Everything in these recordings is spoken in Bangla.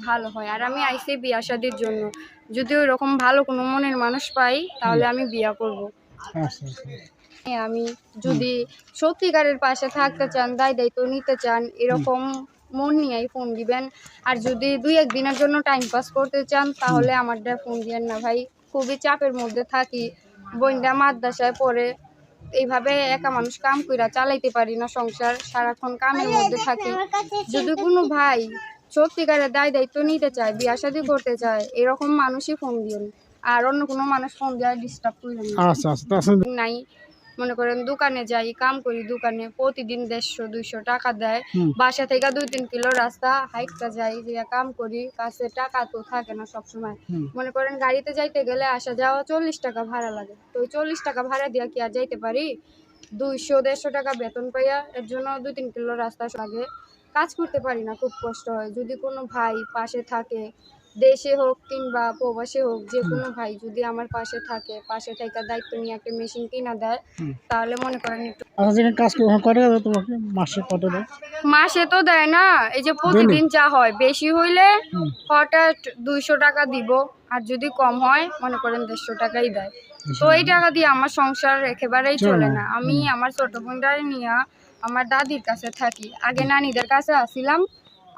ভালো হয়। আর আমি আইছি বিয়া শাদির জন্য, যদি ওইরকম ভালো কোনো মনের মানুষ পাই তাহলে আমি বিয়া করব। আচ্ছা আচ্ছা আমি যদি সত্যিকারের পাশে থাকতে চান, দায়িত্ব নিতে চান, এরকম মন নিয়েই ফোন দিবেন। আর যদি 2-1 দিনের জন্য টাইম পাস করতে চান তাহলে আমারটা ফোন দিয়েন না ভাই। খুবই চাপের মধ্যে থাকি, বোনটা মাদ্রাসায় পড়ে, এইভাবে একা মানুষ কাম কইরা চালাইতে পারি না সংসার, সারাক্ষণ কামের মধ্যে থাকি। যদি কোনো ভাই সত্যিকারের দায়িত্ব নিতে চায়, বিয়া শাদী করতে চায়, এরকম মানুষই ফোন দিন। আর অন্য কোনো মানুষ ফোন দেওয়া ডিস্টার্ব করেন না। আচ্ছা আচ্ছা নাই মনে করেন দোকানে যাই, কাম করি, দোকানে প্রতিদিন 150-200 টাকা দেয়। বাসা থেকে 2-3 কিলো রাস্তা হাইটটা যাই, যে কাম করি, কাছে টাকা তো থাকে না সবসময়। মনে করেন গাড়িতে যাইতে গেলে আসা যাওয়া 40 টাকা ভাড়া লাগে, তো 40 টাকা ভাড়া দিয়া কি আর যাইতে পারি? 200-150 টাকা বেতন পাইয়া এর জন্য 2-3 কিলো রাস্তা লাগে, কাজ করতে পারি না, খুব কষ্ট হয়। যদি কোনো ভাই পাশে থাকে, দেশে হোক কিংবা প্রবাসে হোক, যে কোনো ভাই যদি আমার পাশে থাকে, পাশে থেকে দায়িত্ব নিয়ে একটা মেশিন কিনা দেয়, তাহলে মনে করেন একটু। আচ্ছা যেখানে কাজ করে তোমাকে মাসে কত দেয়? মাসে তো দেয় না, এই যে প্রতিদিন যা হয়, বেশি হইলে হঠাৎ 200 টাকা দিব, আর যদি কম হয় মনে করেন 150 টাকাই দেয়। তো এই টাকা দিয়ে আমার সংসার একেবারেই চলে না। আমি আমার ছোট বোনটারে নিয়ে আমার দাদির কাছে থাকি। আগে নানিদের কাছে আসছিলাম,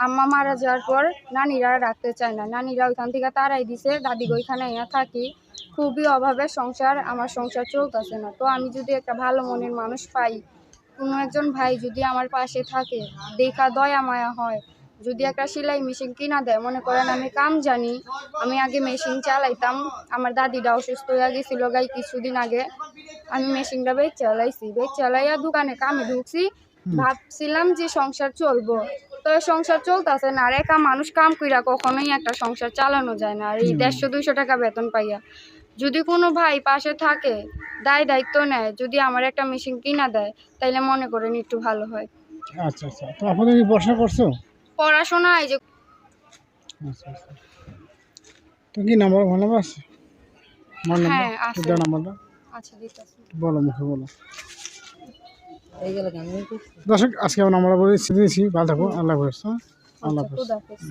আম্মা মারা যাওয়ার পর নানিরা রাখতে চায় না, নানিরা ওইখান থেকে তাড়াই দিছে, দাদি ওইখানে থাকি। খুবই অভাবের সংসার, আমার সংসার চলতেছে না। তো আমি যদি একটা ভালো মনের মানুষ পাই, কোনো একজন ভাই যদি আমার পাশে থাকে, দেখা দয়া মায়া হয়, যদি একটা সেলাই মেশিন কিনা দেয়, মনে করেন আমি কাম জানি, আমি আগে মেশিন চালাইতাম, আমার দাদিটা অসুস্থ হয়ে গেছিল গাই কিছুদিন আগে, আমি মেশিনটা বেচ চালাইয়া দোকানে কামে ঢুকছি, ভাবছিলাম যে সংসার চলবো, তো সংসার চলতেছে না। আর একা মানুষ কাম কইরা কখনোই একটা সংসার চালানো যায় না, আর এই 150-200 টাকা বেতন পাইয়া। যদি কোনো ভাই পাশে থাকে, দায়িত্ব নেয়, যদি আমার একটা মেশিন কিনা দেয়, তাইলে মনে করেন একটু ভালো হয়। আচ্ছা আচ্ছা তো আপনাদের কি পড়াশোনা করছো? পড়াশোনা এই যে। আচ্ছা আচ্ছা তো কি নাম্বার আছে? হ্যাঁ আছে, নাম্বারটা আচ্ছা দিতেছি। বলো, মুখে বলো। দর্শক আজকে আমরা বলেছি, ভালো থাকো, আল্লাহ হাফেজ। আচ্ছা, খুদা হাফেজ।